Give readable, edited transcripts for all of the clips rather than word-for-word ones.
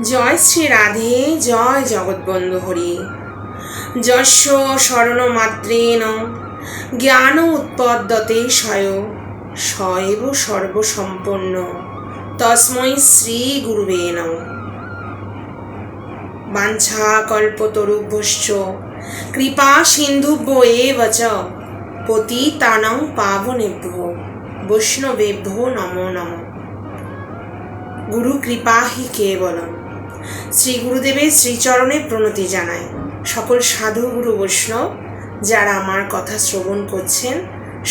জয় শ্রী রাধে, জয় জগৎবন্ধু হরি। যস্য শরণ মাত্রেণ জ্ঞান উৎপদ্যতে স্বয় সএব সর্বসম্পন্ন তস্मै শ্রী গুরুবে নমঃ। বাঞ্ছাকল্পতরুভ্যশ্চ কৃপা সিন্ধুভ্য এব চ পতিতানাং পাবনেভ্যো বৈষ্ণবেভ্যো নমো নমঃ। গুরু কৃপা হি কেবলম। শ্রী গুরুদেবের শ্রীচরণে প্রণতি জানায় সকল সাধু গুরু বৈষ্ণব যারা আমার কথা শ্রবণ করছেন,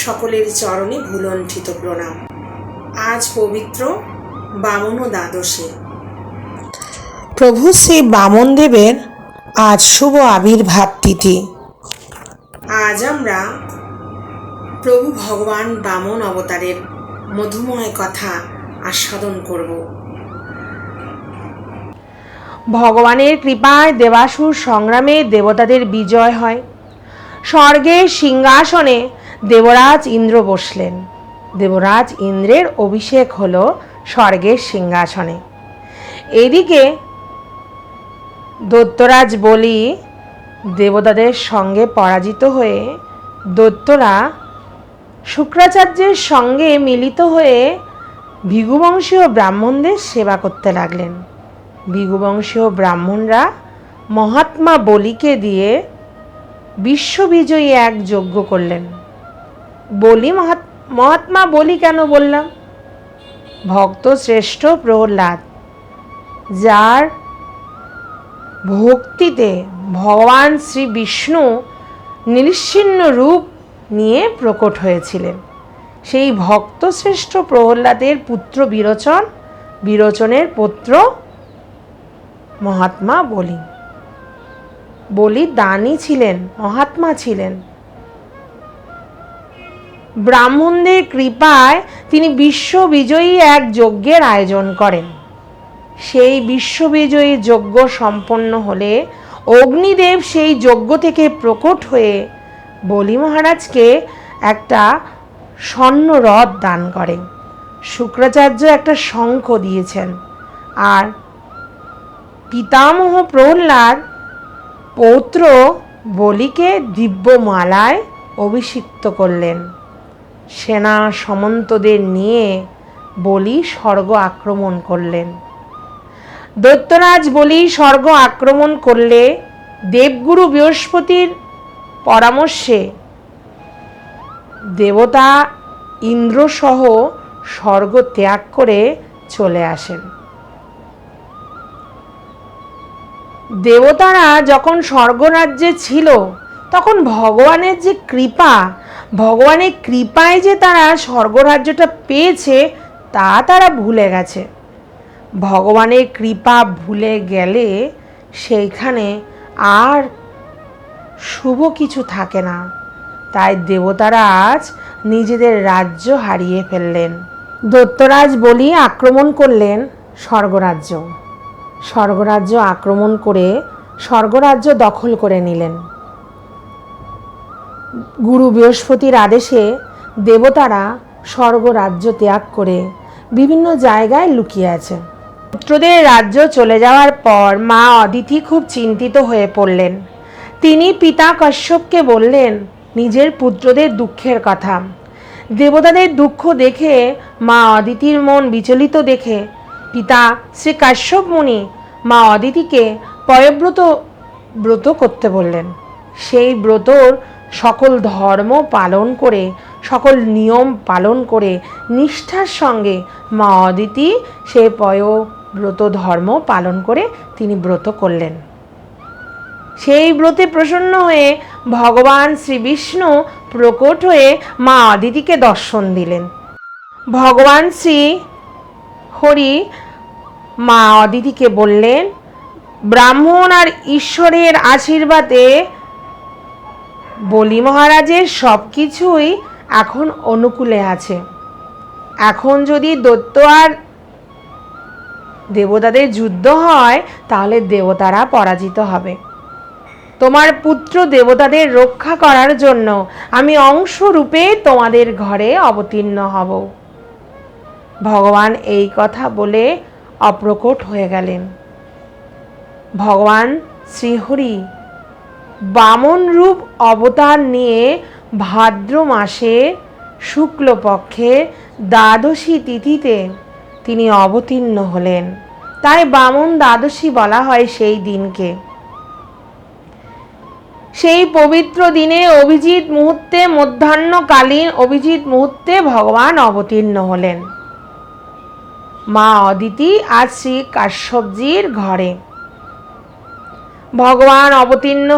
সকলের চরণে ভুলণ্ঠিত প্রণাম। আজ পবিত্র বামন দ্বাদশী। প্রভু শ্রী বামন দেবের আজ শুভ আবির্ভাব তিথি। আজ আমরা প্রভু ভগবান বামন অবতারের মধুময় কথা আস্বাদন করব। ভগবানের কৃপায় দেবাসুর সংগ্রামে দেবতাদের বিজয় হয়। স্বর্গের সিংহাসনে দেবরাজ ইন্দ্র বসলেন। দেবরাজ ইন্দ্রের অভিষেক হলো স্বর্গের সিংহাসনে। এদিকে দৈত্যরাজ বলি দেবতাদের সঙ্গে পরাজিত হয়ে দৈত্যরা শুক্রাচার্যের সঙ্গে মিলিত হয়ে ভৃগুবংশীয় ব্রাহ্মণদের সেবা করতে লাগলেন। ভৃগুবংশীয় ব্রাহ্মণরা মহাত্মা বলিকে দিয়ে বিশ্ববিজয়ী এক যজ্ঞ করলেন। মহাত্মা বলি কেন বললাম? ভক্ত শ্রেষ্ঠ প্রহ্লাদ, যার ভক্তিতে ভগবান শ্রী বিষ্ণু নিরসিন্ন রূপ নিয়ে প্রকট হয়েছিলেন। সেই ভক্ত শ্রেষ্ঠ প্রহ্লাদের পুত্র বিরোচনের পুত্র মহাত্মা বলি। বলি দানী ছিলেন, মহাত্মা ছিলেন। ব্রাহ্মণদের কৃপায় তিনি বিশ্ববিজয়ী এক যজ্ঞের আয়োজন করেন। সেই বিশ্ববিজয়ী যজ্ঞ সম্পন্ন হলে অগ্নিদেব সেই যজ্ঞ থেকে প্রকট হয়ে বলি মহারাজকে একটা স্বর্ণ রথ দান করেন। শুক্রাচার্য একটা শঙ্খ দিয়েছেন, আর পিতামহ প্রহ্লাদ পৌত্র বলিকে দিব্যমালায় অভিষিক্ত করলেন। সেনা সামন্তদের নিয়ে বলি স্বর্গ আক্রমণ করলেন। দৈত্যরাজ বলি স্বর্গ আক্রমণ করলে দেবগুরু বৃহস্পতির পরামর্শে দেবতা ইন্দ্রসহ স্বর্গ ত্যাগ করে চলে আসেন। দেবতারা যখন স্বর্গরাজ্যে ছিল তখন ভগবানের যে কৃপা, ভগবানের কৃপায় যে তারা স্বর্গরাজ্যটা পেয়েছে তা তারা ভুলে গেছে। ভগবানের কৃপা ভুলে গেলে সেইখানে আর শুভ কিছু থাকে না। তাই দেবতারা আজ নিজেদের রাজ্য হারিয়ে ফেললেন। দৈত্যরাজ বলি আক্রমণ করলেন স্বর্গরাজ্য। স্বর্গরাজ্য আক্রমণ করে স্বর্গরাজ্য দখল করে নিলেন। গুরু বৃহস্পতির আদেশে দেবতারা স্বর্গরাজ্য ত্যাগ করে বিভিন্ন জায়গায় লুকিয়ে আছে। পুত্রদের রাজ্য চলে যাওয়ার পর মা অদিতি খুব চিন্তিত হয়ে পড়লেন। তিনি পিতা কশ্যপকে বললেন নিজের পুত্রদের দুঃখের কথা। দেবতাদের দুঃখ দেখে মা অদিতির মন বিচলিত দেখে পিতা শ্রী কাশ্যপ মুনি মা অদিতিকে ব্রত করতে বললেন। সেই ব্রতর সকল ধর্ম পালন করে, সকল নিয়ম পালন করে নিষ্ঠার সঙ্গে মা অদিতি সেই ব্রত ধর্ম পালন করে তিনি ব্রত করলেন। সেই ব্রতে প্রসন্ন হয়ে ভগবান শ্রী বিষ্ণু প্রকট হয়ে মা অদিতিকে দর্শন দিলেন। ভগবান শ্রী হরি মা অদিতিকে বললেন, ব্রাহ্মণ আর ঈশ্বরের আশীর্বাদে বলি মহারাজের সব কিছুই এখন অনুকূলে আছে। এখন যদি দৈত্য আর দেবতাদের যুদ্ধ হয় তাহলে দেবতারা পরাজিত হবে। তোমার পুত্র দেবতাদের রক্ষা করার জন্য আমি অংশরূপে তোমাদের ঘরে অবতীর্ণ হব। ভগবান এই কথা বলে অপ্রকট হয়ে গেলেন। ভগবান শ্রীহরি বামন রূপ অবতার নিয়ে ভাদ্র মাসে শুক্লপক্ষে দ্বাদশী তিথিতে তিনি অবতীর্ণ হলেন। তাই বামন দ্বাদশী বলা হয় সেই দিনকে। সেই পবিত্র দিনে অভিজিৎ মুহূর্তে, মধ্যাহ্নকালীন অভিজিৎ মুহূর্তে ভগবান অবতীর্ণ হলেন মা অদিতি আজ শ্রী কাশ্যপজির ঘরে। ভগবান অবতীর্ণ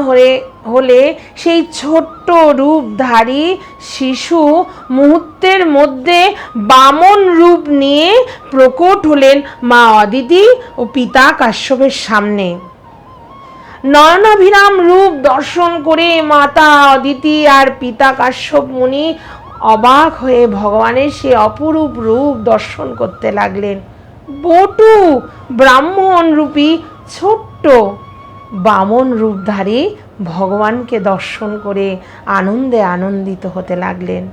হলে সেই ছোট্ট রূপধারী শিশু মুহূর্তের মধ্যে বামন রূপ নিয়ে প্রকট হলেন মা অদিতি ও পিতা কাশ্যপের সামনে। নয়নাভিরাম রূপ দর্শন করে মাতা অদিতি আর পিতা কাশ্যপ মুনি অবাক হয়ে ভগবানের সে অপরূপ রূপ দর্শন করতে লাগলেন। বটু ব্রাহ্মণ রূপী ছোট্ট বামন রূপধারী ভগবানকে দর্শন করে আনন্দে আনন্দিত হতে লাগলেন।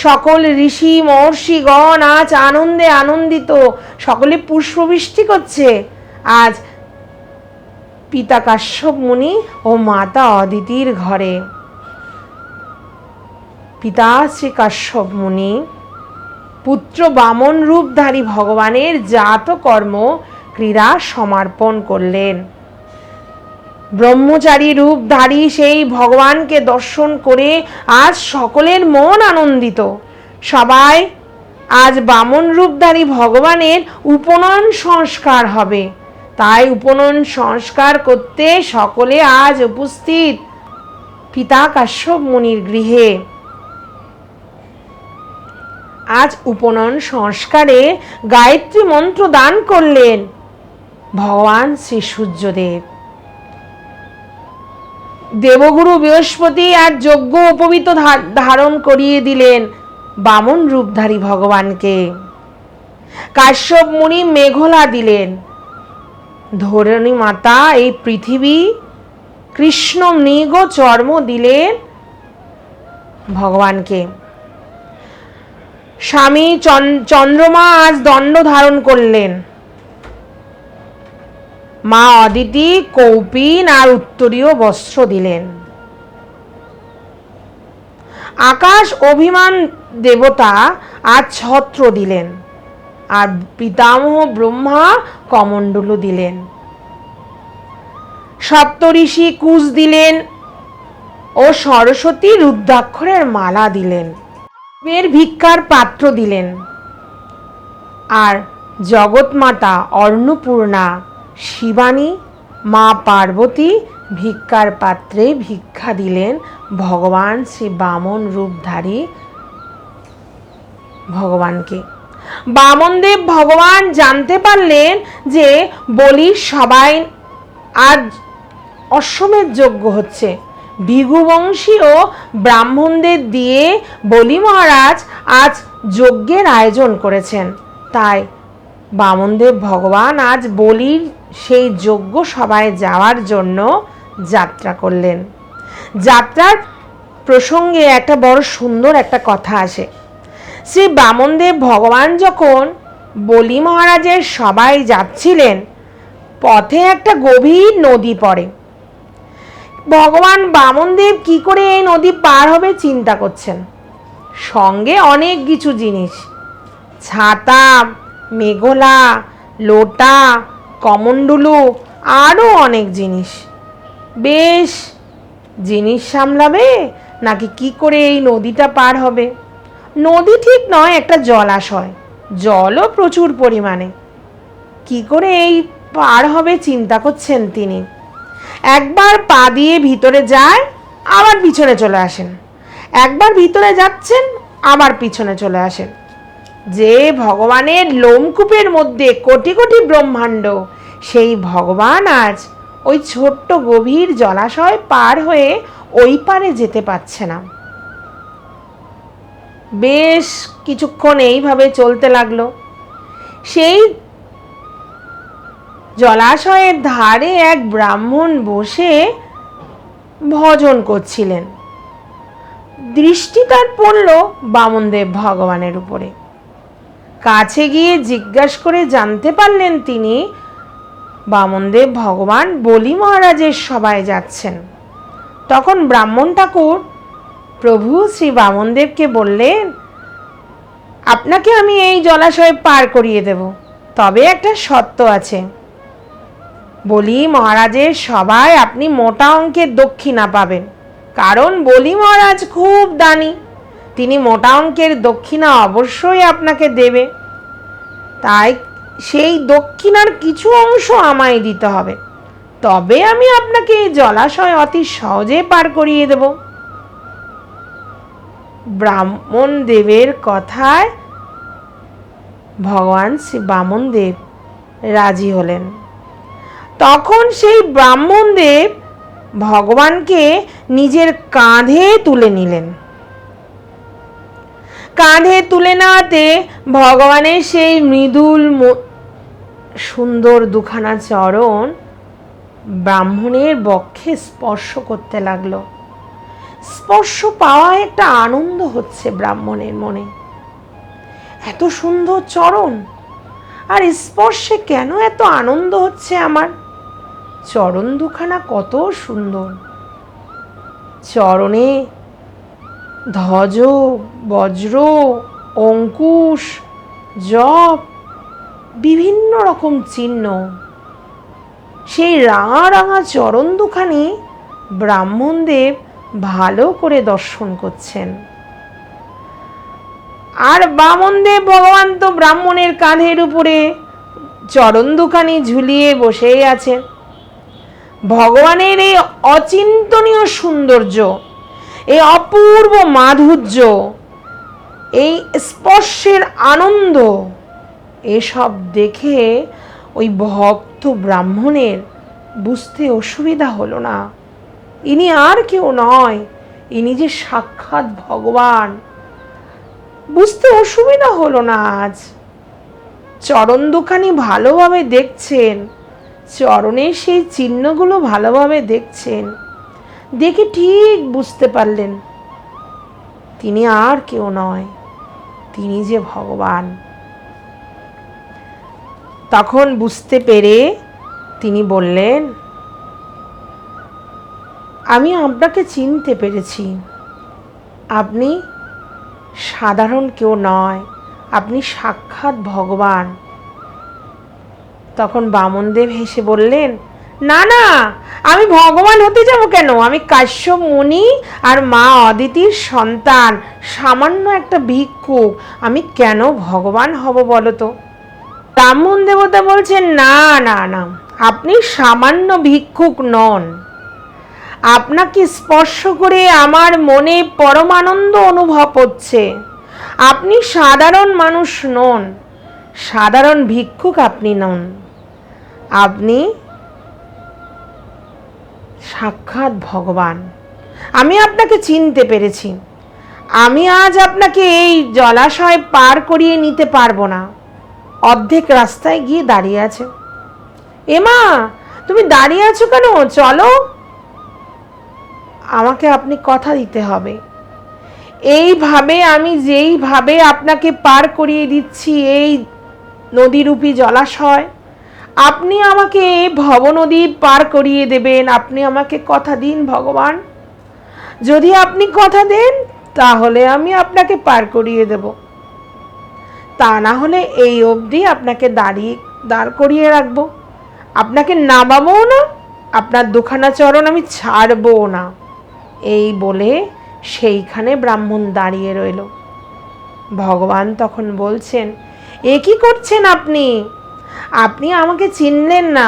সকল ঋষি মহর্ষিগণ আজ আনন্দে আনন্দিত, সকলে পুষ্পবৃষ্টি করছে আজ পিতা কাশ্যপ মুনি ও মাতা অদিতির ঘরে। পিতা শ্রী কাশ্যপ মুনি পুত্র বামন রূপধারী ভগবানের জাত কর্ম ক্রীড়া সমর্পণ করলেন। ব্রহ্মচারী রূপধারী সেই ভগবানকে দর্শন করে আজ সকলের মন আনন্দিত। সবাই আজ বামন রূপধারী ভগবানের উপনয়ন সংস্কার হবে, তাই উপনয়ন সংস্কার করতে সকলে আজ উপস্থিত পিতা কাশ্যপ মুনির গৃহে। আজ উপনয়ন সংস্কারে গায়ত্রী মন্ত্র দান করলেন ভগবান শ্রী সূর্যদেব। দেবগুরু বৃহস্পতি আর যজ্ঞ উপবীত ধারণ করিয়ে দিলেন বামন রূপধারী ভগবানকে। কাশ্যপ মুনি মেঘলা দিলেন। ধরণী মাতা এই পৃথিবী কৃষ্ণ মৃগ চর্ম দিলেন ভগবানকে। স্বামী চন্দ্রমা আজ দণ্ড ধারণ করলেন। মা অদিতি কৌপিন আর উত্তরীয় বস্ত্র দিলেন। আকাশ অভিমান দেবতা আজ ছত্র দিলেন, আর পিতামহ ব্রহ্মা কমণ্ডলু দিলেন। সপ্তঋষি কুশ দিলেন ও সরস্বতী রুদ্রাক্ষরের মালা দিলেন। এর ভিক্ষার পাত্র দিলেন, আর জগৎমাতা অন্নপূর্ণা শিবানী মা পার্বতী ভিক্ষার পাত্রে ভিক্ষা দিলেন ভগবান শ্রী বামন রূপধারী ভগবানকে। বামনদেব ভগবান জানতে পারলেন যে বলির সবাই আজ অশ্বমেধ যজ্ঞ হচ্ছে। ভৃগুবংশী ও ব্রাহ্মণদের দিয়ে বলি মহারাজ আজ যজ্ঞের আয়োজন করেছেন। তাই বামনদেব ভগবান আজ বলির সেই যজ্ঞ সভায় যাওয়ার জন্য যাত্রা করলেন। যাত্রার প্রসঙ্গে একটা বড় সুন্দর একটা কথা আসে। শ্রী বামনদেব ভগবান যখন বলি মহারাজের সভায় যাচ্ছিলেন, পথে একটা গভীর নদী পড়ে। ভগবান বামনদেব কি করে এই নদী পার হবে চিন্তা করছেন। সঙ্গে অনেক কিছু জিনিস, ছাতা, মেঘলা, লোটা, কমণ্ডলু, আরও অনেক জিনিস। বেশ জিনিস সামলাবে নাকি কি করে এই নদীটা পার হবে? নদী ঠিক নয়, একটা জলাশয়, জলও প্রচুর পরিমাণে। কি করে এই পার হবে চিন্তা করছেন তিনি। একবার পা দিয়ে ভিতরে যায়, আবার পিছনে চলে আসেন। একবার ভিতরে যাচ্ছেন, আবার পিছনে চলে আসেন। যে ভগবানের লোমকূপের মধ্যে কোটি কোটি ব্রহ্মাণ্ড, সেই ভগবান আজ ওই ছোট্ট গভীর জলাশয় পার হয়ে ওই পারে যেতে পারছে না। বেশ কিছুক্ষণ এইভাবে চলতে লাগলো। সেই জলাশয়ের ধারে এক ব্রাহ্মণ বসে ভজন করছিলেন। দৃষ্টি তার পড়ল বামনদেব ভগবানের উপরে। কাছে গিয়ে জিজ্ঞাসা করে জানতে পারলেন তিনি বামনদেব ভগবান বলি মহারাজের সভায় যাচ্ছেন। তখন ব্রাহ্মণ ঠাকুর প্রভু শ্রী বামনদেবকে বললেন, আপনাকে আমি এই জলাশয় পার করিয়ে দেব, তবে একটা শর্ত আছে। বলি মহারাজের সভায় আপনি মোটা অঙ্কের দক্ষিণা পাবেন, কারণ বলি মহারাজ খুব দানি, তিনি মোটা অঙ্কের দক্ষিণা অবশ্যই আপনাকে দেবে। তাই সেই দক্ষিণার কিছু অংশ আমায় দিতে হবে, তবে আমি আপনাকে এই জলাশয় অতি সহজে পার করিয়ে দেব। ব্রাহ্মণ দেবের কথায় ভগবান শ্রী বামনদেব রাজি হলেন। তখন সেই ব্রাহ্মণ দেব ভগবানকে নিজের কাঁধে তুলে নিলেন। কাঁধে তুলে নেওয়াতে ভগবানের সেই মৃদুল সুন্দর দুখানা চরণ ব্রাহ্মণের বক্ষে স্পর্শ করতে লাগলো। স্পর্শ পাওয়া একটা আনন্দ হচ্ছে ব্রাহ্মণের মনে। এত সুন্দর চরণ, আর স্পর্শে কেন এত আনন্দ হচ্ছে আমার? চরণ দুখানা কত সুন্দর। চরণে ধ্বজ, বজ্র, অঙ্কুশ, জপ, বিভিন্ন রকম চিহ্ন। সেই রাঙা রাঙা চরণ দুখানি ব্রাহ্মণদেব ভালো করে দর্শন করছেন। আর বামনদেব ভগবান তো ব্রাহ্মণের কাঁধের উপরে চরণ দুখানি ঝুলিয়ে বসেই আছেন। ভগবানের এই অচিন্তনীয় সৌন্দর্য, এই অপূর্ব মাধুর্য, এই স্পর্শের আনন্দ, এসব দেখে ওই ভক্ত ব্রাহ্মণের বুঝতে অসুবিধা হলো না, ইনি আর কেউ নয়, ইনি যে সাক্ষাৎ ভগবান। বুঝতে অসুবিধা হলো না আজ। চরণ দুখানি ভালোভাবে দেখছেন, চরণের সেই চিহ্নগুলো ভালোভাবে দেখছেন, দেখে ঠিক বুঝতে পারলেন তিনি আর কেউ নয়, তিনি যে ভগবান। তখন বুঝতে পেরে তিনি বললেন, আমি আপনাকে চিনতে পেরেছি, আপনি সাধারণ কেউ নয়, আপনি সাক্ষাৎ ভগবান। তখন বামনদেব হেসে বললেন, না না, আমি ভগবান হতে যাব কেন? আমি কাশ্যপ মুনি আর মা অদিতির সন্তান, সামান্য একটা ভিক্ষুক, আমি কেন ভগবান হব বলো তো? ব্রাহ্মণ দেবতা বলছেন, না না না, আপনি সামান্য ভিক্ষুক নন। আপনাকে স্পর্শ করে আমার মনে পরমানন্দ অনুভব হচ্ছে। আপনি সাধারণ মানুষ নন, সাধারণ ভিক্ষুক আপনি নন, আপনি সাক্ষাৎ ভগবান। আমি আপনাকে চিনতে পেরেছি। আমি আজ আপনাকে এই জলাশয় পার করিয়ে নিতে পারবো না, অর্ধেক রাস্তায় গিয়ে দাঁড়িয়ে আছে। এমা, তুমি দাঁড়িয়ে আছো কেন? চলো, আমাকে আপনি কথা দিতে হবে। এইভাবে আমি যেইভাবে আপনাকে পার করিয়ে দিচ্ছি এই নদীরূপী জলাশয়, আপনি আমাকে ভবনদী পার করিয়ে দেবেন। আপনি আমাকে কথা দিন ভগবান। যদি আপনি কথা দেন তাহলে আমি আপনাকে পার করিয়ে দেব, তা না হলে এই অবধি আপনাকে দাঁড় করিয়ে রাখবো, আপনাকে নামাবো না, আপনার দুখানা চরণ আমি ছাড়বো না। এই বলে সেইখানে ব্রাহ্মণ দাঁড়িয়ে রইল। ভগবান তখন বলছেন, এ কি করছেন আপনি? আপনি আমাকে চিনলেন না,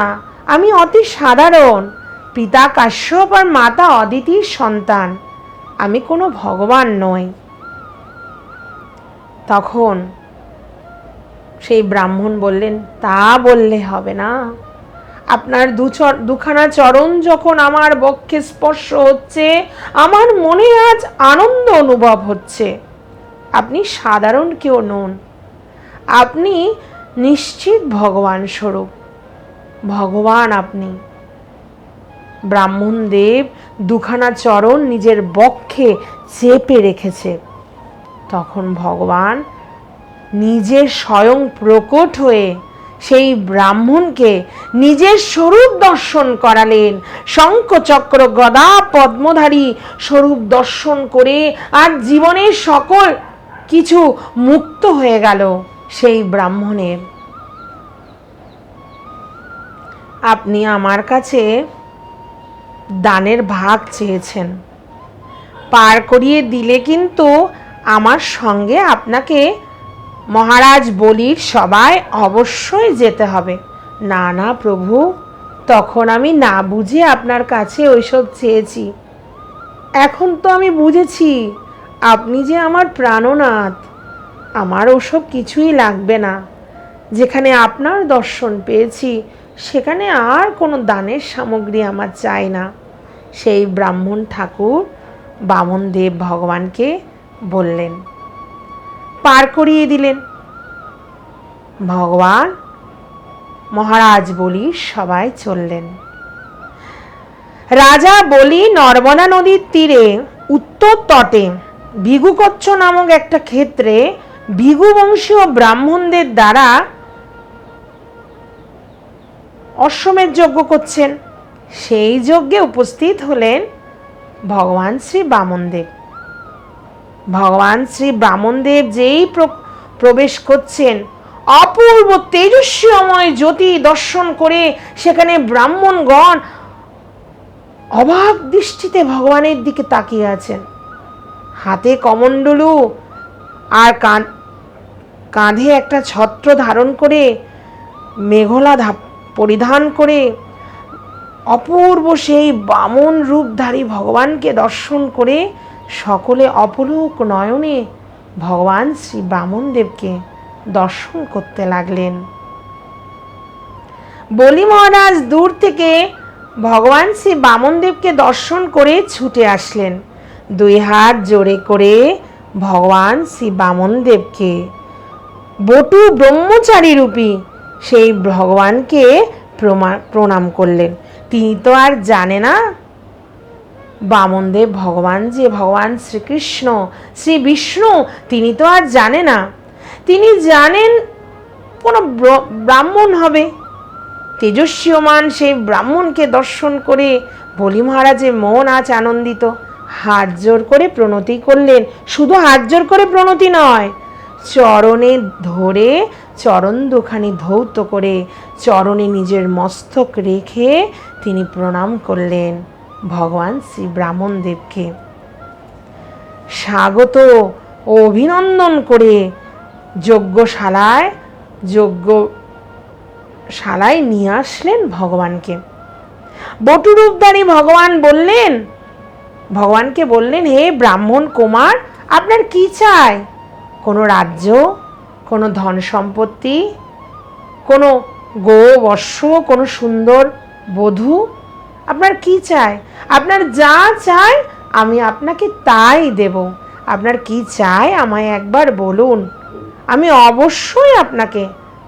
আমি অতি সাধারণ পিতা কাশ্যপ আর মাতা অদিতির সন্তান, আমি কোনো ভগবান নই। তখন সেই ব্রাহ্মণ বললেন, তা বললে হবে না, আপনার দুখানা চরণ যখন আমার বক্ষে স্পর্শ হচ্ছে, আমার মনে আজ আনন্দ অনুভব হচ্ছে। আপনি সাধারণ কেউ নন, আপনি নিশ্চিত ভগবান স্বরূপ, ভগবান আপনি। ব্রাহ্মণ দেব দুখানা চরণ নিজের বক্ষে চেপে রেখেছে। তখন ভগবান নিজে স্বয়ং প্রকট হয়ে সেই ব্রাহ্মণকে নিজের স্বরূপ দর্শন করালেন। শঙ্খ চক্র গদা পদ্মধারী স্বরূপ দর্শন করে আর জীবনের সকল কিছু মুক্ত হয়ে গেল সেই ব্রাহ্মণের। আপনি আমার কাছে দানের ভাগ চেয়েছেন, পার করিয়ে দিলে কিন্তু আমার সঙ্গে আপনাকে মহারাজ বলির সভায় অবশ্যই যেতে হবে। না না প্রভু, তখন আমি না বুঝে আপনার কাছে ওইসব চেয়েছি। এখন তো আমি বুঝেছি আপনি যে আমার প্রাণনাথ, আমার ওসব কিছুই লাগবে না। যেখানে আপনার দর্শন পেয়েছি সেখানে আর কোনো দানের সামগ্রী আমার চাই না। সেই ব্রাহ্মণ ঠাকুর বামনদেব ভগবানকে বললেন, পার করিয়ে দিলেন। ভগবান মহারাজ বলি সবাই চললেন। রাজা বলি নর্মদা নদীর তীরে উত্তর তটে ভিগুকচ্ছ নামক একটা ক্ষেত্রে ভিগু বংশীয় ব্রাহ্মণদের দ্বারা অশ্বমেধ যজ্ঞ করছেন। সেই যজ্ঞে উপস্থিত হলেন ভগবান শ্রী বামনদেব। ভগবান শ্রী বামনদেব যেই প্রবেশ করছেন, অপূর্ব তেজস্বীময় জ্যোতি দর্শন করে সেখানে ব্রাহ্মণগণ অবাক দৃষ্টিতে ভগবানের দিকে তাকিয়ে আছেন। হাতে কমণ্ডলু আর কাঁধে একটা ছত্র ধারণ করে, মেঘলা পরিধান করে অপূর্ব সেই বামন রূপধারী ভগবানকে দর্শন করে সকলে অপলোক নয়নে ভগবান শ্রী বামনদেবকে দর্শন করতে লাগলেন। বলি মহারাজ দূর থেকে ভগবান শ্রী বামনদেবকে দর্শন করে ছুটে আসলেন। দুই হাত জোড়ে করে ভগবান শ্রী বামনদেবকে বটু ব্রহ্মচারী রূপী সেই ভগবানকে প্রণাম করলেন। তিনি তো আর জানে না বামনদেব ভগবান যে ভগবান শ্রীকৃষ্ণ শ্রী বিষ্ণু, তিনি তো আর জানে না। তিনি জানেন কোনো ব্রাহ্মণ হবে। তেজস্বীমান সেই ব্রাহ্মণকে দর্শন করে বলি মহারাজের মন আজ আনন্দিত। হাত জোর করে প্রণতি করলেন। শুধু হাত জোর করে প্রণতি নয়, চরণে ধরে চরণ দুখানি ধৌত করে চরণে নিজের মস্তক রেখে তিনি প্রণাম করলেন ভগবান শ্রী বামনদেবকে। স্বাগত ও অভিনন্দন করে যজ্ঞশালায় নিয়ে আসলেন ভগবানকে। বটুরূপধারী ভগবানকে বললেন, হে ব্রাহ্মণ কুমার, আপনার কি চাই? কোনো রাজ্য, কোনো ধন সম্পত্তি, কোনো গো বর্ষ, কোনো সুন্দর বধূ? আপনার কি চাই? আপনার যা চাই আমি আপনাকে তাই দেব। আপনার কি চাই আমায় একবার বলুন, আমি অবশ্যই আপনাকে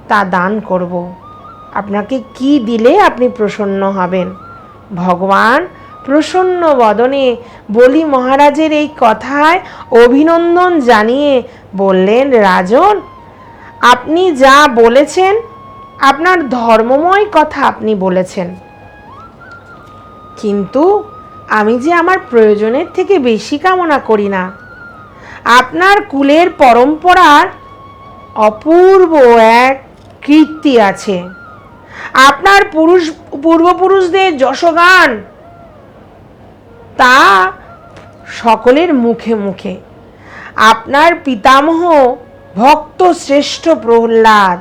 তা দান করব। আপনাকে কি দিলে আপনি প্রসন্ন হবেন? ভগবান প্রসন্ন বদনে বলি মহারাজের এই কথায় অভিনন্দন জানিয়ে বললেন, রাজন, আপনি যা বলেছেন আপনার ধর্মময় কথা আপনি বলেছেন, কিন্তু আমি যে আমার প্রয়োজনের থেকে বেশি কামনা করি না। আপনার কুলের পরম্পরার অপূর্ব এক কীর্তি আছে। আপনার পূর্বপুরুষদের যশগান তা সকলের মুখে মুখে। আপনার পিতামহ ভক্ত শ্রেষ্ঠ প্রহ্লাদ,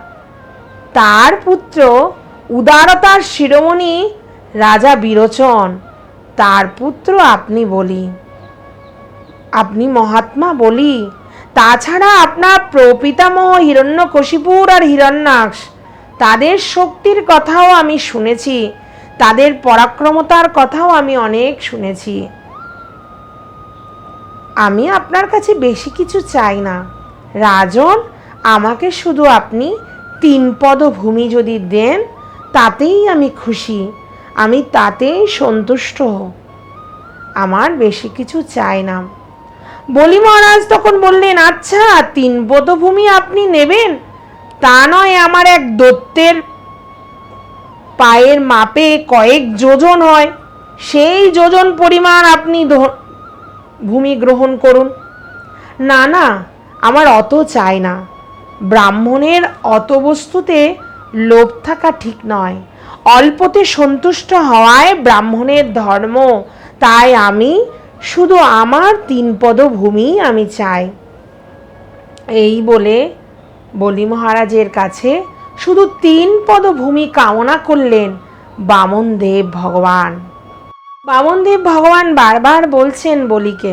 তার পুত্র উদারতার শিরোমণি রাজা বিরোচন, তার পুত্র আপনি বলি, আপনি মহাত্মা বলি। তাছাড়া আপনার প্রপিতামহ হিরণ্যকশিপুর আর হিরণ্যাক্ষ, তাদের শক্তির কথাও আমি শুনেছি, তাদের পরাক্রমতার কথাও আমি অনেক শুনেছি। আমি আপনার কাছে বেশি কিছু চাই না রাজন। আমাকে শুধু আপনি 3 পদ ভূমি যদি দেন তাতেই আমি খুশি, আমি তাতেই সন্তুষ্ট। আমার বেশি কিছু চাই না। বলি মহারাজ তখন বললেন, আচ্ছা 3 পদ ভূমি আপনি নেবেন তা নয়, আমার এক দৈত্যের পায়ের মাপে কয়েক যোজন হয়, সেই যোজন পরিমাণ আপনি ভূমি গ্রহণ করুন। না না, আমার অত চাই না। ব্রাহ্মণের অত বস্তুতে লোভ থাকা ঠিক নয়। অল্পতে সন্তুষ্ট হওয়ায় ব্রাহ্মণের ধর্ম। তাই আমি শুধু আমার 3 পদ ভূমি আমি চাই। এই বলে বলি মহারাজের কাছে শুধু 3 পদ ভূমি কামনা করলেন বামনদেব ভগবান। বামনদেব ভগবান বারবার বলছেন বলিকে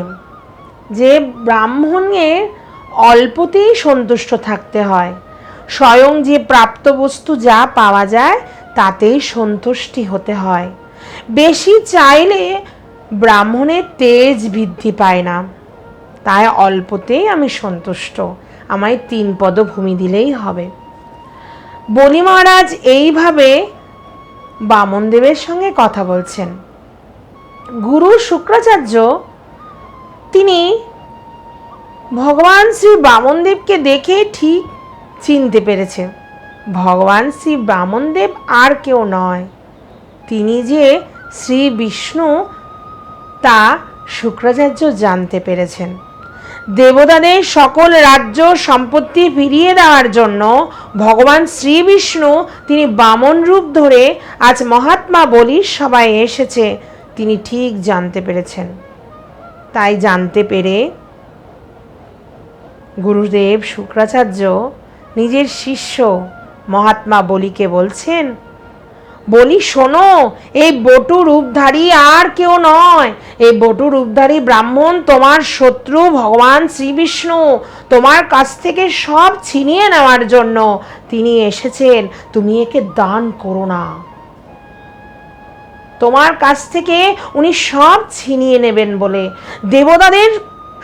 যে ব্রাহ্মণের অল্পতেই সন্তুষ্ট থাকতে হয়। স্বয়ং যে প্রাপ্ত বস্তু যা পাওয়া যায় তাতেই সন্তুষ্টি হতে হয়। বেশি চাইলে ব্রাহ্মণের তেজ বৃদ্ধি পায় না। তাই অল্পতেই আমি সন্তুষ্ট, আমায় 3 পদ ভূমি দিলেই হবে। বলি মহারাজ এইভাবে বামনদেবের সঙ্গে কথা বলছেন। গুরু শুক্রাচার্য তিনি ভগবান শ্রী বামনদেবকে দেখে ঠিক চিনতে পেরেছে ভগবান শ্রী বামনদেব আর কেউ নয়, তিনি যে শ্রী বিষ্ণু তা শুক্রাচার্য জানতে পেরেছেন। দেবতাদের সকল রাজ্য সম্পত্তি ফিরিয়ে দেওয়ার জন্য ভগবান শ্রী বিষ্ণু তিনি বামন রূপ ধরে আজ মহাত্মা বলির সভায় এসেছে তিনি ঠিক জানতে পেরেছেন। তাই জানতে পেরে গুরুদেব শুক্রাচার্য নিজের শিষ্য মহাত্মা বলিকে বলছেন, বলি শোনো, এই বটু রূপধারী আর কেউ নয়। এই বটু রূপধারী ব্রাহ্মণ তোমার শত্রু ভগবান শ্রী বিষ্ণু। তোমার কাছ থেকে সব ছিনিয়ে নেওয়ার জন্য তিনি এসেছেন। তুমি একে দান করো না। তোমার কাছ থেকে উনি সব ছিনিয়ে নেবেন বলে দেবতাদের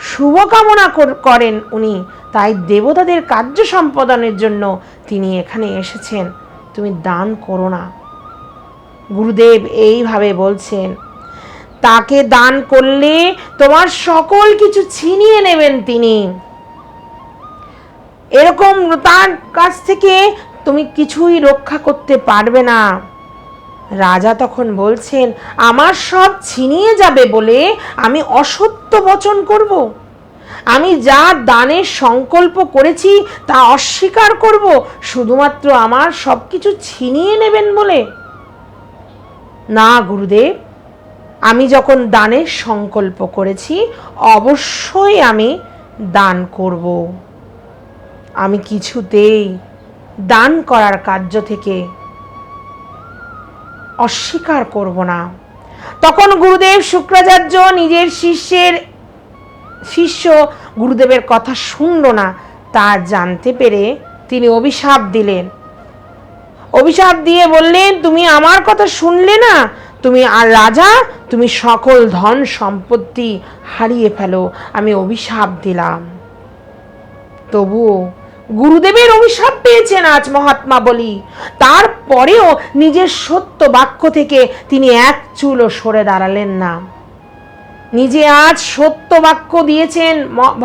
শুভকামনা করেন উনি। তাই দেবতাদের কার্য সম্পাদনের জন্য তিনি এখানে এসেছেন। তুমি দান করো না। গুরুদেব এইভাবে বলছেন, তাকে দান করলে তোমার সকল কিছু ছিনিয়ে নেবেন তিনি। এরকম তার কাছ থেকে তুমি কিছুই রক্ষা করতে পারবে না। রাজা তখন বলছেন, আমার সব ছিনিয়ে যাবে বলে আমি অসত্য বচন করব? আমি যা দানের সংকল্প করেছি তা অস্বীকার করব শুধুমাত্র আমার সব কিছু ছিনিয়ে নেবেন বলে? না গুরুদেব, আমি যখন দানের সংকল্প করেছি অবশ্যই আমি দান করব। আমি কিছুতেই দান করার কার্য থেকে অস্বীকার করব না। তখন গুরুদেব শুক্রাচার্য নিজের শিষ্য গুরুদেবের কথা শুনল না তা জানতে পেরে তিনি অভিশাপ দিলেন। অভিশাপ দিয়ে বললেন, তুমি আমার কথা শুনলে না, তুমি আর রাজা তুমি সকল ধন সম্পত্তি হারিয়ে ফেলো, আমি অভিশাপ দিলাম। তবুও গুরুদেবের অভিশাপ পেয়েছেন আজ মহাত্মা বলি, তারপরেও নিজের সত্য বাক্য থেকে তিনি এক চুলও সরে দাঁড়ালেন না। নিজে আজ সত্য বাক্য দিয়েছেন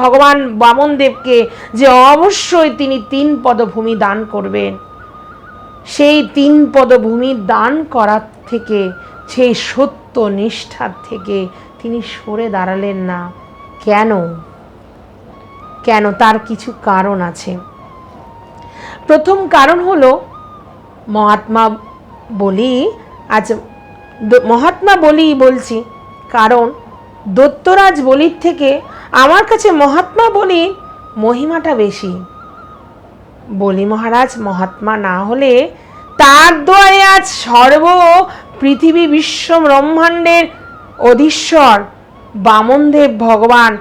ভগবান বামনদেবকে যে অবশ্যই তিনি 3 পদ ভূমি দান করবেন। সেই 3 পদ ভূমি দান করার থেকে, সেই সত্য নিষ্ঠার থেকে তিনি সরে দাঁড়ালেন না। কেন? তার কিছু কারণ আছে। প্রথম কারণ হলো মহাত্মা বলি বলছি, কারণ দত্তরাজ বলির থেকে আমার কাছে মহাত্মা বলি মহিমাটা বেশি। বলি মহারাজ মহাত্মা না হলে তার দ্বারে আজ সর্ব পৃথিবী বিশ্ব ব্রহ্মাণ্ডের অধীশ্বর বামনদেব ভগবান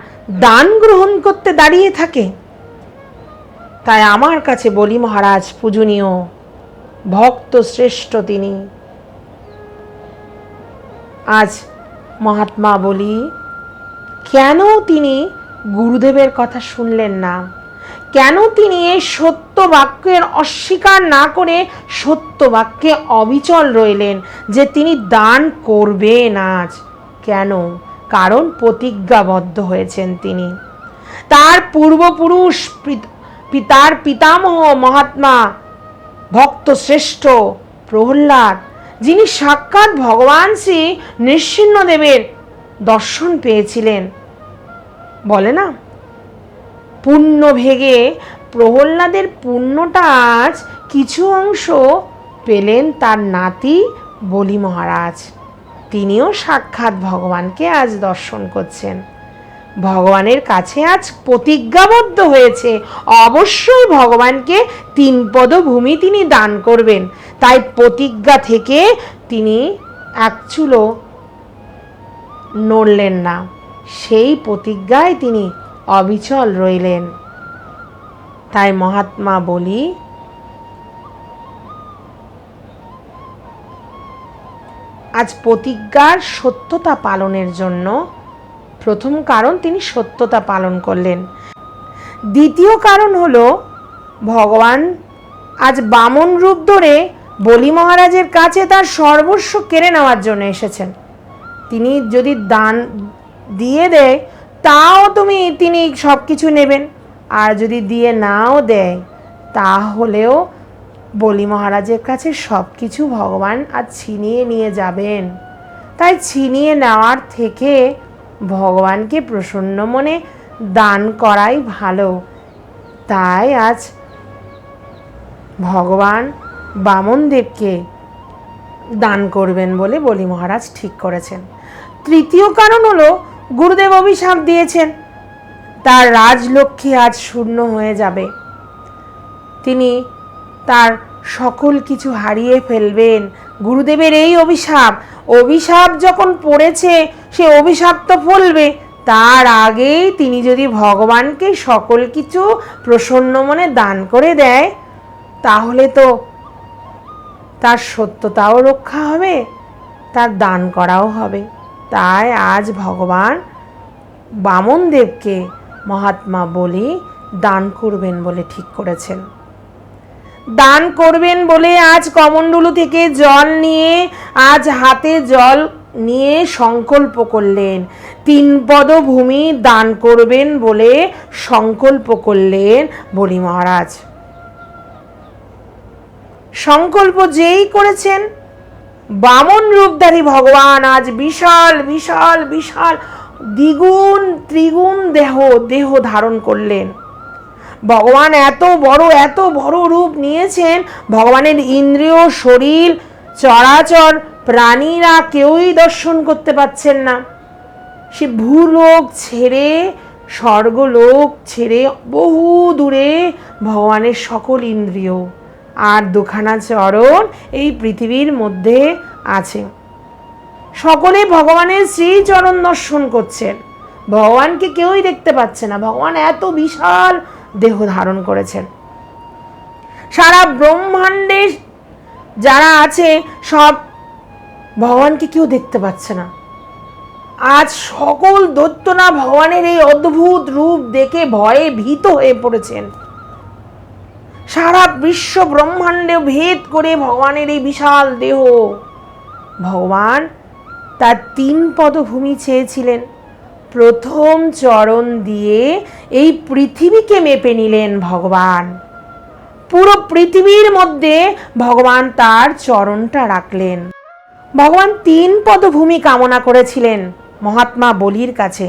দান গ্রহণ করতে দাঁড়িয়ে থাকে। তাই আমার কাছে বলি মহারাজ পূজনীয়, ভক্ত শ্রেষ্ঠ তিনি। আজ মহাত্মা বলি কেন তিনি গুরুদেবের কথা শুনলেন না? কেন তিনি এই সত্য বাক্যের অস্বীকার না করে সত্য বাক্যে অবিচল রইলেন যে তিনি দান করবেন আজ? কেন? কারণ প্রতিজ্ঞাবদ্ধ হয়েছেন তিনি। তার পূর্বপুরুষ পিতার পিতামহ মহাত্মা ভক্ত শ্রেষ্ঠ প্রহ্লাদ যিনি সাক্ষাৎ ভগবান শ্রী নৃসিংহদেবের দর্শন পেয়েছিলেন। বলে না, পুণ্য ভেগে প্রহ্লাদের পুণ্যটা আজ কিছু অংশ পেলেন তার নাতি বলি মহারাজ। তিনিও সাক্ষাৎ ভগবানকে আজ দর্শন করছেন, ভগবানের কাছে আজ প্রতিজ্ঞাবদ্ধ হয়েছে অবশ্যই ভগবানকে 3 পদভূমি তিনি দান করবেন। তাই প্রতিজ্ঞা থেকে তিনি এক চুলো নড়লেন না, সেই প্রতিজ্ঞায় তিনি অবিচল রইলেন। তাই মহাত্মা বলি আজ প্রতিজ্ঞার সত্যতা পালনের জন্য প্রথম কারণ তিনি সত্যতা পালন করলেন। দ্বিতীয় কারণ হলো ভগবান আজ বামন রূপ ধরে বলি মহারাজের কাছে তার সর্বস্ব কেড়ে নেওয়ার জন্য এসেছেন। তিনি যদি দান দিয়ে দেয় তাও তিনি সব কিছু নেবেন, আর যদি দিয়ে নাও দেয় তাহলেও বলি মহারাজের কাছে সব কিছু ভগবান আজ ছিনিয়ে নিয়ে যাবেন। তাই ছিনিয়ে নেওয়ার থেকে ভগবানকে প্রসন্ন মনে দান করাই ভালো। তাই আজ ভগবান বামনদেবকে দান করবেন বলে বলি মহারাজ ঠিক করেছেন। তৃতীয় কারণ হলো গুরুদেব অভিশাপ দিয়েছেন তার রাজলক্ষ্মী আজ শূন্য হয়ে যাবে, তিনি তার সকল কিছু হারিয়ে ফেলবেন। গুরুদেবের এই অভিশাপ যখন পড়েছে সে অভিশাপ তো ফলবে, তার আগেই তিনি যদি ভগবানকে সকল কিছু প্রসন্ন মনে দান করে দেয় তাহলে তো তার সত্যতাও রক্ষা হবে, তার দান করাও হবে। তাই আজ ভগবান বামনদেবকে মহাত্মা বলি দান করবেন বলে ঠিক করেছেন। দান করবেন বলে আজ কমণ্ডলু থেকে জল নিয়ে আজ হাতে জল নিয়ে সংকল্প করলেন, 3 পদভূমি দান করবেন বলে সংকল্প করলেন বলি মহারাজ। সংকল্প যেই করেছেন বামন রূপধারী ভগবান আজ বিশাল বিশাল বিশাল দ্বিগুণ ত্রিগুণ দেহ ধারণ করলেন। ভগবান এত বড় রূপ নিয়েছেন, ভগবানের ইন্দ্রিয় শরীর চরাচর প্রাণীরা কেউই দর্শন করতে পাচ্ছেন না। সে ভূলোক ছেড়ে স্বর্গলোক ছেড়ে বহু দূরে ভগবানের সকল ইন্দ্রিয় আর 2খানা চরণ এই পৃথিবীর মধ্যে আছে। সকলে ভগবানের শ্রীচরণ দর্শন করছেন, ভগবানকে কেউই দেখতে পাচ্ছে না। ভগবান এত বিশাল দেহ ধারণ করেছেন, সারা ব্রহ্মাণ্ডে যারা আছে সব ভগবানকে কেউ দেখতে পাচ্ছে না। আজ সকল দৈত্যনা ভগবানের এই অদ্ভুত রূপ দেখে ভয়ে ভীত হয়ে পড়েছেন। সারা বিশ্ব ব্রহ্মাণ্ডে ভেদ করে ভগবানের এই বিশাল দেহ, ভগবান তার 3 পদভূমি চেয়েছিলেন। প্রথম চরণ দিয়ে এই পৃথিবীকে মেপে নিলেন ভগবান, পুরো পৃথিবীর মধ্যে ভগবান তার চরণটা রাখলেন। ভগবান 3 পদভূমি কামনা করেছিলেন মহাত্মা বলির কাছে।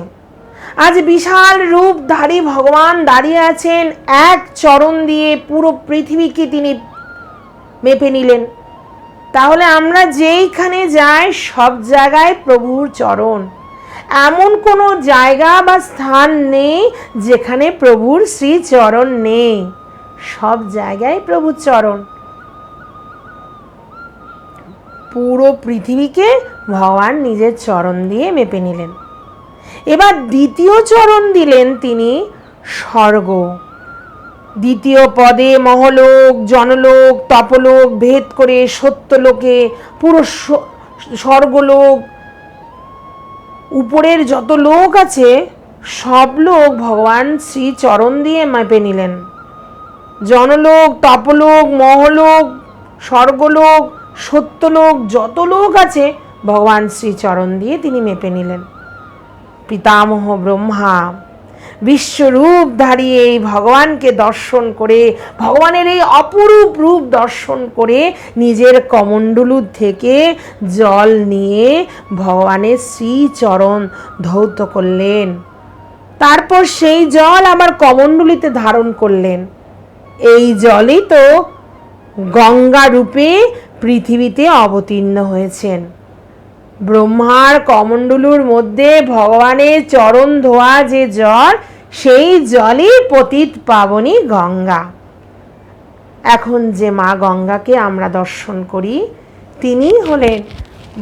আজ বিশাল রূপধারী ভগবান দাঁড়িয়ে আছেন, এক চরণ দিয়ে পুরো পৃথিবীকে তিনি মেপে নিলেন। তাহলে আমরা যেইখানে যাই সব জায়গায় প্রভুর চরণ, এমন কোনো জায়গা বা স্থান নেই যেখানে প্রভুর শ্রীচরণ নেই, সব জায়গায় প্রভুর চরণ। পুরো পৃথিবীকে ভগবান নিজের চরণ দিয়ে মেপে নিলেন। এবার দ্বিতীয় চরণ দিলেন তিনি স্বর্গ। দ্বিতীয় পদে মহলোক জনলোক তপলোক ভেদ করে সত্যলোকে পুরো স্বর্গলোক উপরের যত লোক আছে সব লোক ভগবান শ্রীচরণ দিয়ে মেপে নিলেন। জনলোক তপলোক মহলোক স্বর্গলোক সত্যলোক যত লোক আছে ভগবান শ্রীচরণ দিয়ে তিনি মেপে নিলেন। পিতামহ ব্রহ্মা বিশ্বরূপধারী এই ভগবানকে দর্শন করে, ভগবানের এই অপরূপ রূপ দর্শন করে নিজের কমণ্ডলু থেকে জল নিয়ে ভগবানের শ্রীচরণ ধৌত করলেন। তারপর সেই জল আবার কমণ্ডলুতে ধারণ করলেন। এই জলই তো গঙ্গা রূপে পৃথিবীতে অবতীর্ণ হয়েছেন। ব্রহ্মার কমণ্ডলুর মধ্যে ভগবানের চরণ ধোয়া যে জল, সেই জলই পতিত পাবনী গঙ্গা। এখন যে মা গঙ্গাকে আমরা দর্শন করি, তিনি হলেন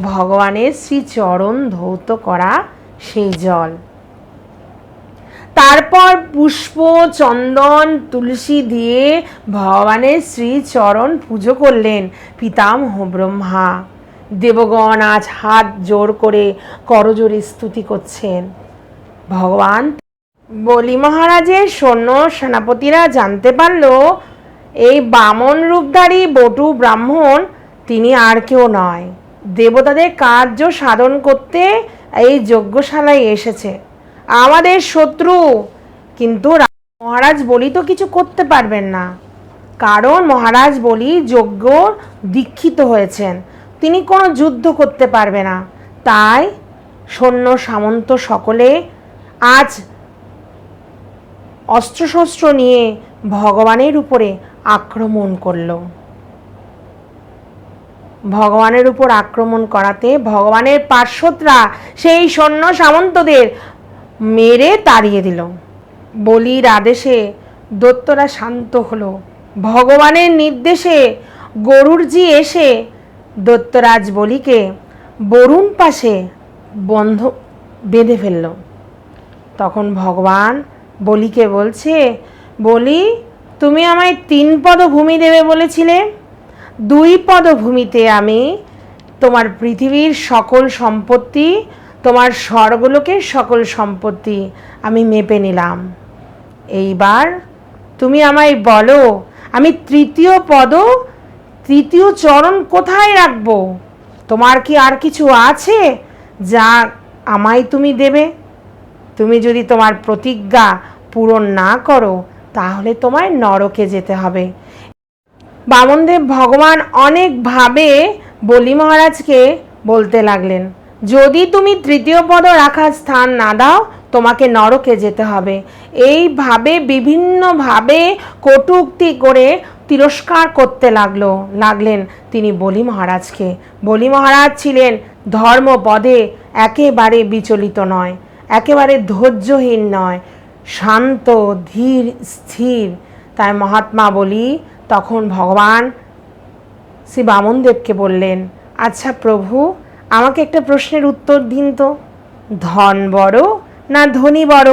ভগবানের শ্রীচরণ ধৌত করা সেই জল। তারপর পুষ্প, চন্দন, তুলসী দিয়ে ভগবানের শ্রীচরণ পুজো করলেন পিতামহ ব্রহ্মা। দেবগণ আজ হাত জোর করে করজোড়ে স্তুতি করছেন। ভগবান বলি মহারাজের সৈন্য সেনাপতিরা জানতে পারল এই বামন রূপধারী বটু ব্রাহ্মণ তিনি আর কেউ নয়, দেবতাদের কার্য সাধন করতে এই যজ্ঞশালায় এসেছে, আমাদের শত্রু। কিন্তু মহারাজ বলি তো কিছু করতে পারবেন না, কারণ মহারাজ বলি যজ্ঞ দীক্ষিত হয়েছেন, তিনি কোনো যুদ্ধ করতে পারবে না। তাই সৈন্য সামন্ত সকলে আজ অস্ত্রশস্ত্র নিয়ে ভগবানের উপরে আক্রমণ করল। ভগবানের উপর আক্রমণ করাতে ভগবানের পার্শ্বদরা সেই সৈন্য সামন্তদের মেরে তাড়িয়ে দিল। বলির আদেশে দৈত্যরা শান্ত হলো। ভগবানের নির্দেশে গরুড়জি এসে দৈত্যরাজ বলিকে বরুণ পাশে বেঁধে ফেলল। তখন ভগবান বলিকে বলছে, বলি তুমি আমায় 3 পদ ভূমি দেবে বলেছিলে, 2 পদ ভূমিতে আমি তোমার পৃথিবীর সকল সম্পত্তি, তোমার স্বর্গলোকের সকল সম্পত্তি আমি মেপে নিলাম। এইবার তুমি আমায় বলো আমি 3য় পদ, 3য় চরণ কোথায় রাখবো? তোমার কি আর কিছু আছে যা আমায় তুমি দেবে? তুমি যদি তোমার প্রতিজ্ঞা পূরণ না করো তাহলে তোমায় নরকে যেতে হবে। বামনদেব ভগবান অনেকভাবে বলি মহারাজকে বলতে লাগলেন, যদি তুমি 3য় পদ রাখার স্থান না দাও তোমাকে নরকে যেতে হবে। এইভাবে বিভিন্নভাবে কটূক্তি করে তিরস্কার করতে লাগলেন তিনি বলি মহারাজকে। বলি মহারাজ ছিলেন ধর্মপদে একেবারে বিচলিত নয়, একেবারে ধৈর্যহীন নয়, শান্ত, ধীর, স্থির। তাই মহাত্মা বলি তখন ভগবান শ্রী বামনদেবকে বললেন, আচ্ছা প্রভু, আমাকে একটা প্রশ্নের উত্তর দিন তো, ধন বড় না ধনী বড়?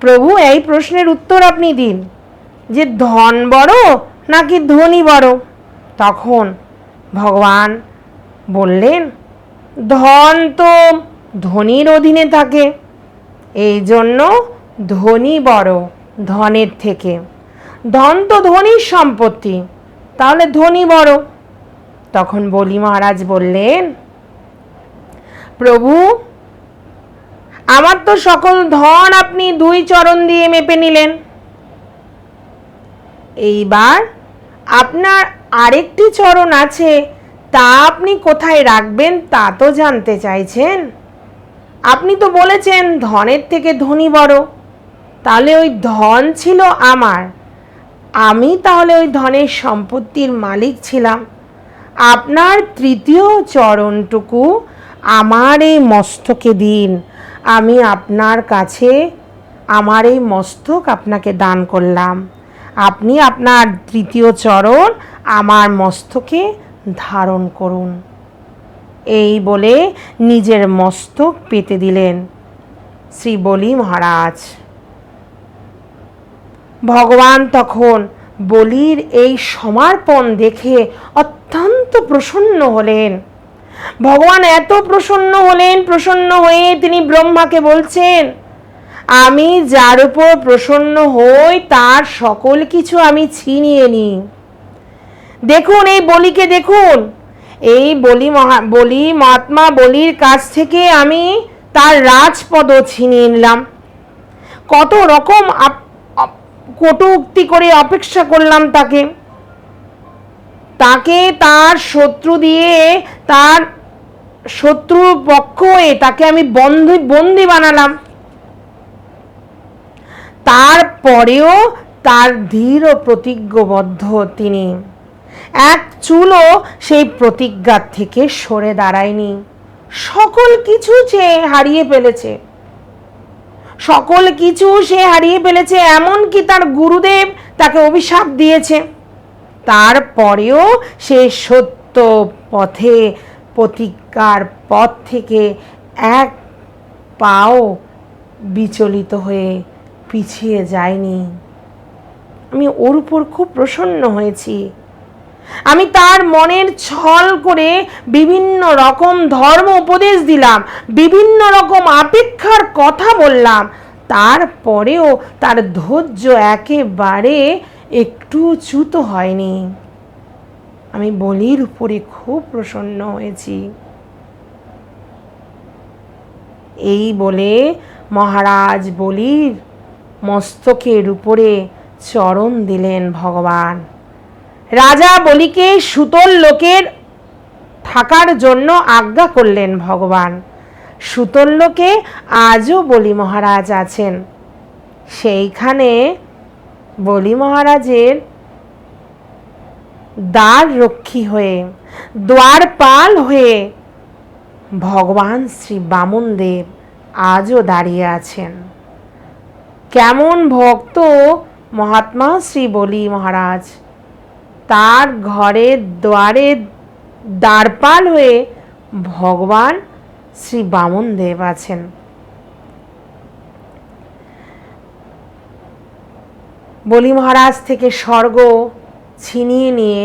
প্রভু এই প্রশ্নের উত্তর আপনি দিন যে ধন বড় নাকি ধনী বড়? তখন ভগবান বললেন, ধন তো ধনীর অধীনে থাকে, এই জন্য ধনী বড় ধনের থেকে। ধন তো ধনীর সম্পত্তি, তাহলে ধনী বড়। তখন বলি মহারাজ বললেন, প্রভু আমার তো সকল ধন আপনি 2 চরণ দিয়ে মেপে নিলেন, এইবার আপনার আরেকটি চরণ আছে, তা আপনি কোথায় রাখবেন তা তো জানতে চাইছেন। আপনি তো বলেছেন ধনের থেকে ধনী বড়, তাহলে ওই ধন ছিল আমার, আমি তাহলে ওই ধনের সম্পত্তির মালিক ছিলাম। আপনার 3য় চরণটুকু আমার এই মস্তকে দিন, আমি আপনার কাছে আমার এই মস্তক আপনাকে দান করলাম, আপনি আপনার 3য় চরণ আমার মস্তকে ধারণ করুন। এই বলে নিজের মস্তক পেতে দিলেন শ্রী বলি মহারাজ। ভগবান তখন বলির এই সমর্পণ দেখে অত্যন্ত প্রসন্ন হলেন। ভগবান এত প্রসন্ন হয়ে তিনি ব্রহ্মাকে বলছেন, আমি যার উপর প্রসন্ন হই তার সকল কিছু আমি ছিনিয়ে নিই। দেখুন এই বলিকে, দেখুন এই বলি মহাত্মা বলির কাছ থেকে আমি তার রাজপদ ছিনিয়ে নিলাম। কত রকম কটূক্তি করে অপেক্ষা করলাম তাকে, তার শত্রু দিয়ে, তার শত্রুর পক্ষ হয়ে তাকে আমি বন্দি বানালাম। তারপরেও তার দৃঢ় প্রতিজ্ঞবদ্ধ তিনি, এক চুলও সেই প্রতিজ্ঞার থেকে সরে দাঁড়ায়নি। সকল কিছু সে হারিয়ে ফেলেছে, সকল কিছু সে হারিয়ে ফেলেছে, এমনকি তার গুরুদেব তাকে অভিশাপ দিয়েছে। তারপরেও সে সত্য পথে, প্রতিজ্ঞার পথ থেকে এক পাও বিচলিত হয়ে পিছিয়ে যায়নি। আমি ওর উপর খুব প্রসন্ন হয়েছি। আমি তার মনের ছল করে বিভিন্ন রকম ধর্ম উপদেশ দিলাম, বিভিন্ন রকম অপেক্ষার কথা বললাম, তারপরেও তার ধৈর্য একেবারে একটু চ্যুত হয়নি। আমি বলির উপরে খুব প্রসন্ন হয়েছি। এই বলে মহারাজ বলির মস্তকের উপরে চরণ দিলেন ভগবান। রাজা বলিকে সুতল লোকের থাকার জন্য আজ্ঞা করলেন ভগবান। সুতল লোকে আজও বলি মহারাজ আছেন। সেইখানে বলি মহারাজের দ্বার রক্ষী হয়ে, দ্বারপাল হয়ে ভগবান শ্রী বামনদেব আজও দাঁড়িয়ে আছেন। কেমন ভক্ত মহাত্মা শ্রী বলি মহারাজ, তার ঘরের দ্বারে দ্বারপাল হয়ে ভগবান শ্রী বামনদেব আছেন। বলি মহারাজ থেকে স্বর্গ ছিনিয়ে নিয়ে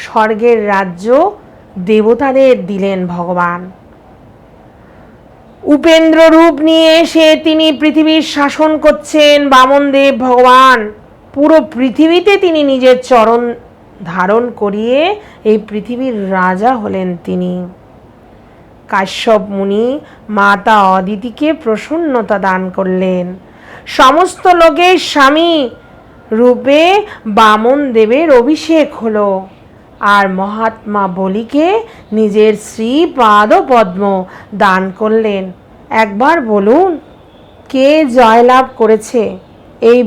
স্বর্গের রাজ্য দেবতাদের দিলেন ভগবান। উপেন্দ্র রূপ নিয়ে এসে তিনি পৃথিবীর শাসন করছেন বামনদেব ভগবান। পুরো পৃথিবীতে তিনি নিজের চরণ ধারণ করিয়ে এই পৃথিবীর রাজা হলেন তিনি। কাশ্যপ মুনি মাতা অদিতিকে প্রসন্নতা দান করলেন। সমস্ত লোকের স্বামী রূপে বামনদেবের অভিষেক হলো, আর মহাত্মা বলিকে নিজের শ্রীপাদ পদ্ম দান করলেন। একবার বলুন, কে জয়লাভ করেছে? এই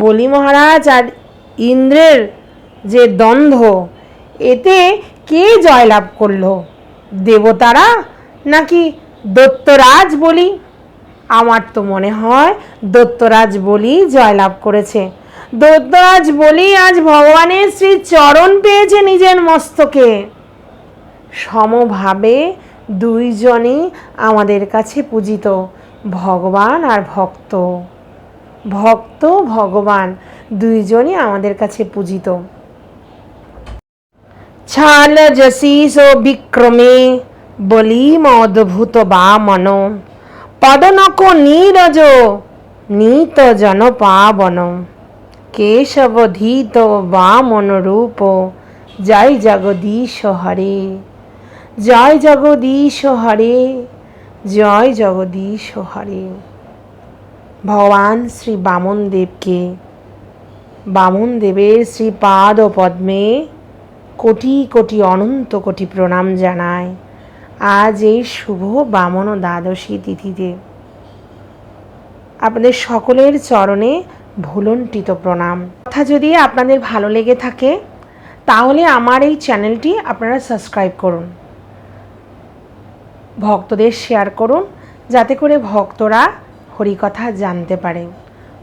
বলি মহারাজ আর ইন্দ্রের যে দ্বন্দ্ব, এতে কে জয়লাভ করলো? দেবতারা নাকি দৈত্যরাজ বলি? আমার তো মনে হয় দৈত্যরাজ বলি জয়লাভ করেছে। দৈত্যরাজ বলি আজ ভগবানের শ্রী চরণ পেয়েছে নিজের মস্তকে। সমভাবে দুইজনই আমাদের কাছে পূজিত, ভগবান আর ভক্ত। ভক্ত ভগবান দুইজনই আমাদের কাছে পূজিত। ছাল যশীষ বিক্রমে বলি অদ্ভুত বামন, পদনক নীরজ নীত জন পাবন, কেশবধীত বামন রূপ, জয় জগদীশ হরে, জয় জগদীশ হরে, জয় জগদীশ হরে। ভগবান শ্রী বামনদেবকে, বামনদেবের শ্রীপাদ পদ্মে কোটি কোটি অনন্ত কোটি প্রণাম জানায় আজ এই শুভ বামন দ্বাদশী তিথিতে। আপনাদের সকলের চরণে ভুলণ্ঠিত প্রণাম। কথা যদি আপনাদের ভালো লেগে থাকে তাহলে আমার এই চ্যানেলটি আপনারা সাবস্ক্রাইব করুন, ভক্তদের শেয়ার করুন, যাতে করে ভক্তরা হরিকথা জানতে পারে,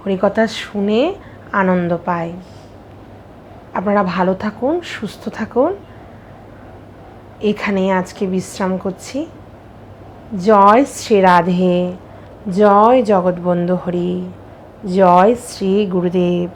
হরিকথা শুনে আনন্দ পায়। আপনারা ভালো থাকুন, সুস্থ থাকুন। এখানে আজকে বিশ্রাম করছি। জয় শ্রী রাধে, জয় জগৎবন্ধু হরি, জয় শ্রী গুরুদেব।